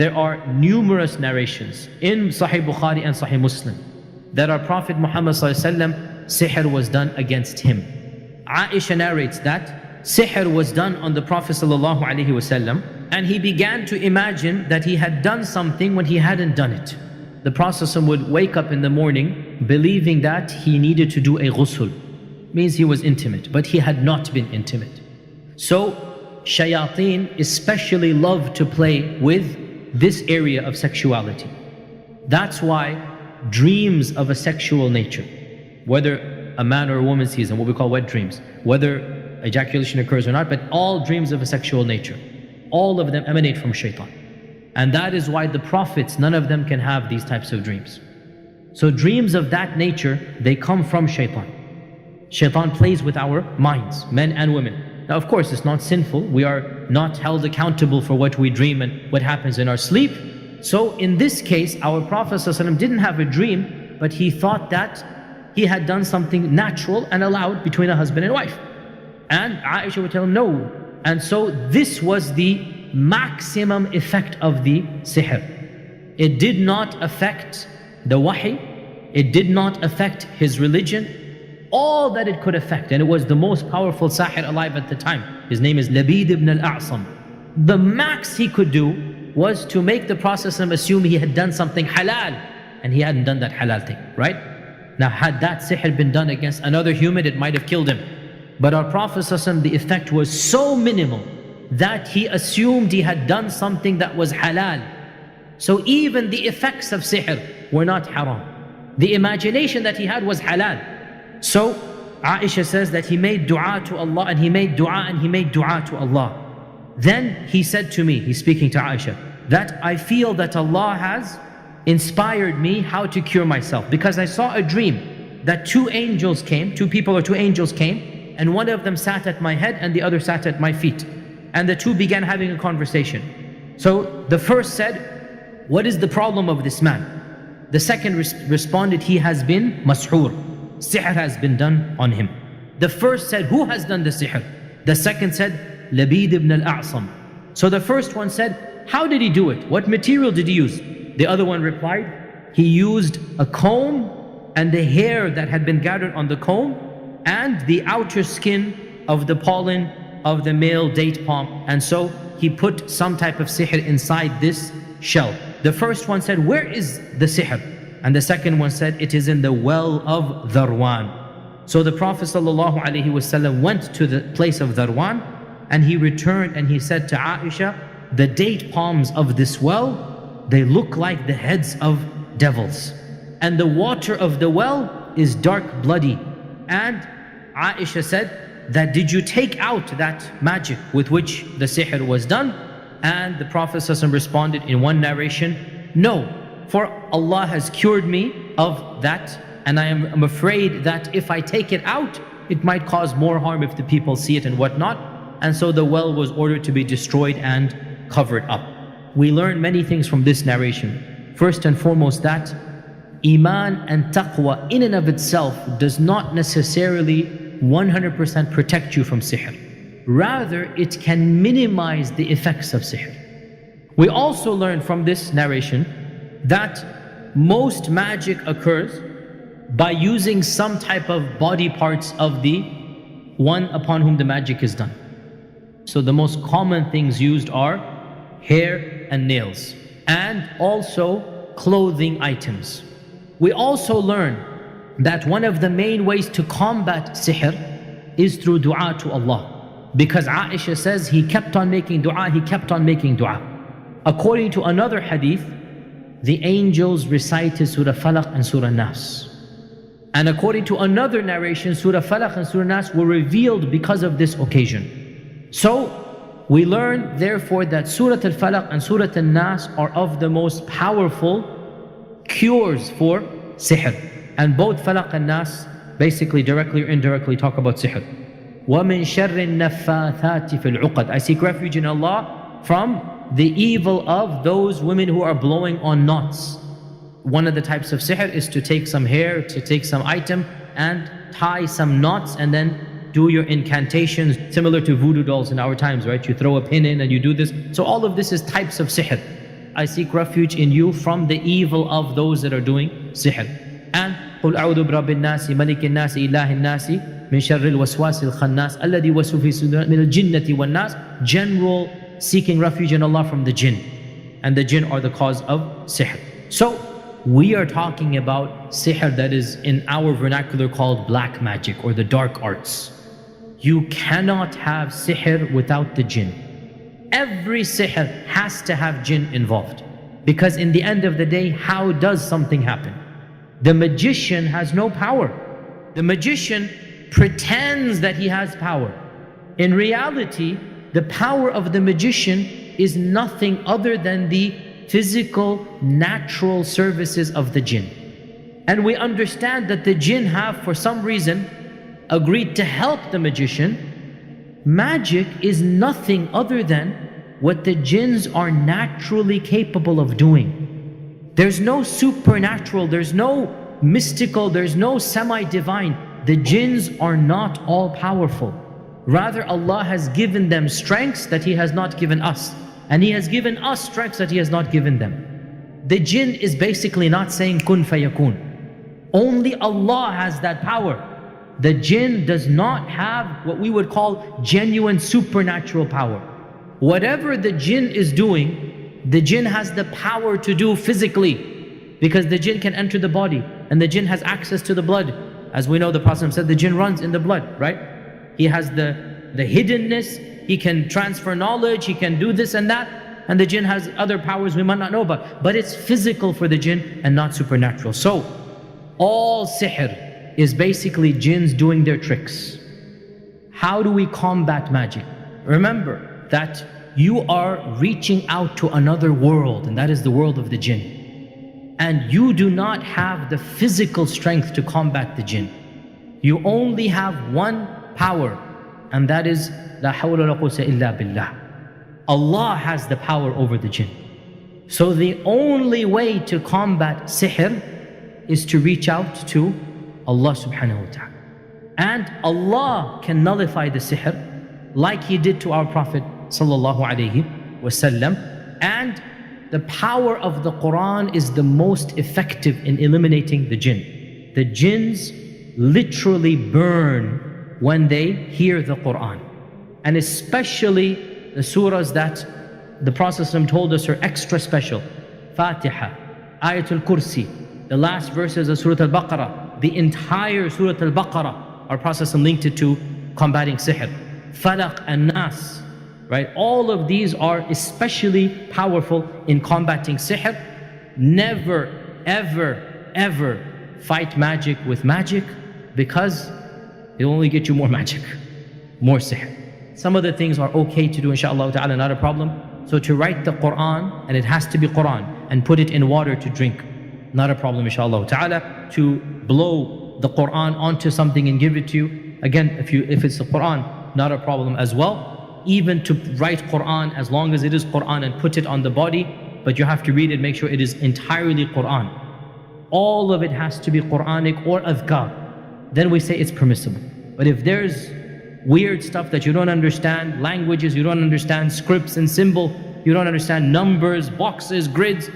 there are numerous narrations in Sahih Bukhari and Sahih Muslim that our Prophet Muhammad ﷺ, sihr was done against him. Aisha narrates that sihr was done on the Prophet ﷺ, and he began to imagine that he had done something when he hadn't done it. The Prophet ﷺ would wake up in the morning believing that he needed to do a ghusl. Means he was intimate, but he had not been intimate. So shayateen especially love to play with this area of sexuality. That's why dreams of a sexual nature, whether a man or a woman sees them, what we call wet dreams, whether ejaculation occurs or not, but all dreams of a sexual nature, all of them emanate from shaitan. And that is why the prophets, none of them can have these types of dreams. So dreams of that nature, they come from shaitan. Shaitan plays with our minds, men and women. Now of course it's not sinful, we are not held accountable for what we dream and what happens in our sleep. So in this case, our Prophet ﷺ didn't have a dream, but he thought that he had done something natural and allowed between a husband and wife. And Aisha would tell him no. And so this was the maximum effect of the sihr. It did not affect the wahi, it did not affect his religion. All that it could affect, and it was the most powerful sahir alive at the time. His name is Labid ibn al-A'sam. The max he could do was to make the Prophet assume he had done something halal, and he hadn't done that halal thing, right? Now had that sihr been done against another human, it might have killed him. But our Prophet the effect was so minimal that he assumed he had done something that was halal. So even the effects of sihr were not haram. The imagination that he had was halal. So Aisha says that he made dua to Allah, and he made dua and he made dua to Allah. Then he said to me, he's speaking to Aisha, that I feel that Allah has inspired me how to cure myself, because I saw a dream that two angels came, two angels came, and one of them sat at my head and the other sat at my feet. And the two began having a conversation. So the first said, what is the problem of this man? The second responded, he has been mas'hur. Sihr has been done on him. The first said, who has done the sihr? The second said, Labid ibn al-A'sam. So the first one said, how did he do it? What material did he use? The other one replied, he used a comb and the hair that had been gathered on the comb and the outer skin of the pollen of the male date palm. And so he put some type of sihr inside this shell. The first one said, where is the sihr? And the second one said, it is in the well of Dharwan. So the Prophet ﷺ went to the place of Dharwan, and he returned and he said to Aisha, the date palms of this well, they look like the heads of devils. And the water of the well is dark bloody. And Aisha said that, did you take out that magic with which the sihr was done? And the Prophet ﷺ responded in one narration, no. For Allah has cured me of that, and I'm afraid that if I take it out, it might cause more harm if the people see it and whatnot. And so the well was ordered to be destroyed and covered up. We learn many things from this narration. First and foremost, that Iman and Taqwa in and of itself does not necessarily 100% protect you from sihr. Rather, it can minimize the effects of sihr. We also learn from this narration that most magic occurs by using some type of body parts of the one upon whom the magic is done. So the most common things used are hair and nails, and also clothing items. We also learn that one of the main ways to combat sihr is through dua to Allah, because Aisha says he kept on making dua, he kept on making dua. According to another hadith, the angels recited Surah Falaq and Surah Nas. And according to another narration, Surah Falaq and Surah Nas were revealed because of this occasion. So we learn therefore that Surah Al-Falaq and Surah Al-Nas are of the most powerful cures for sihr. And both Falaq and Nas basically directly or indirectly talk about sihr. وَمِن شَرِّ النَّفَّاثَاتِ فِي الْعُقَدِ. I seek refuge in Allah from the evil of those women who are blowing on knots. One of the types of sihr is to take some hair, to take some item and tie some knots and then do your incantations, similar to voodoo dolls in our times, right? You throw a pin in and you do this. So all of this is types of sihr. I seek refuge in you from the evil of those that are doing sihr. And قُلْ أَعُوذُ بِرَبِّ النَّاسِ مَلِكِ النَّاسِ إِلَّهِ النَّاسِ مِنْ شَرِّ الْوَسْوَاسِ الْخَنَّاسِ الَّذِي يُوَسْوِسُ فِي صُدُورِ مِنَ الْجِنَّةِ وَالنَّاسِ. General seeking refuge in Allah from the jinn. And the jinn are the cause of sihr. So we are talking about sihr that is in our vernacular called black magic or the dark arts. You cannot have sihr without the jinn. Every sihr has to have jinn involved. Because in the end of the day, how does something happen? The magician has no power. The magician pretends that he has power. In reality, the power of the magician is nothing other than the physical, natural services of the jinn. And we understand that the jinn have, for some reason, agreed to help the magician. Magic is nothing other than what the jinns are naturally capable of doing. There's no supernatural, there's no mystical, there's no semi-divine. The jinns are not all powerful. Rather, Allah has given them strengths that He has not given us. And He has given us strengths that He has not given them. The jinn is basically not saying kun fayakun. Only Allah has that power. The jinn does not have what we would call genuine supernatural power. Whatever the jinn is doing, the jinn has the power to do physically, because the jinn can enter the body and the jinn has access to the blood. As we know, the Prophet said the jinn runs in the blood, right? He has the hiddenness, he can transfer knowledge, he can do this and that, and the jinn has other powers we might not know about. But it's physical for the jinn and not supernatural. So, all sihr is basically jinns doing their tricks. How do we combat magic? Remember that you are reaching out to another world, and that is the world of the jinn. And you do not have the physical strength to combat the jinn. You only have one power, and that is La hawla wa la quwwata illa billah. Allah has the power over the jinn. So the only way to combat sihr is to reach out to Allah subhanahu wa ta'ala. And Allah can nullify the sihr like He did to our Prophet sallallahu alayhi wasallam. And the power of the Quran is the most effective in eliminating the jinn. The jinns literally burn when they hear the Quran. And especially the surahs that the Prophet ﷺ told us are extra special. Fatiha, Ayatul Kursi, the last verses of Surah Al-Baqarah, the entire Surah Al-Baqarah, our Prophet ﷺ linked it to combating sihr. Falaq and Nas, right? All of these are especially powerful in combating sihr. Never, ever, ever fight magic with magic, because it'll only get you more magic, more sihr. Some of the things are okay to do, inshaAllah ta'ala, not a problem. So to write the Quran, and it has to be Quran, and put it in water to drink, not a problem, inshaAllah ta'ala. To blow the Quran onto something and give it to you, again, if it's the Quran, not a problem as well. Even to write Quran, as long as it is Quran, and put it on the body, but you have to read it, make sure it is entirely Quran. All of it has to be Quranic or adhkar. Then we say it's permissible. But if there's weird stuff that you don't understand, languages you don't understand, scripts and symbol, you don't understand, numbers, boxes, grids,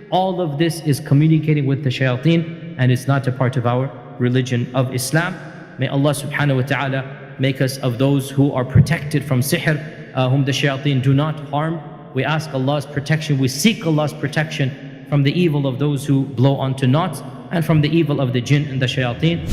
all of this is communicating with the shayateen, and it's not a part of our religion of Islam. May Allah subhanahu wa ta'ala make us of those who are protected from sihr, whom the shayateen do not harm. We ask Allah's protection, we seek Allah's protection from the evil of those who blow onto knots, and from the evil of the jinn and the shayateen.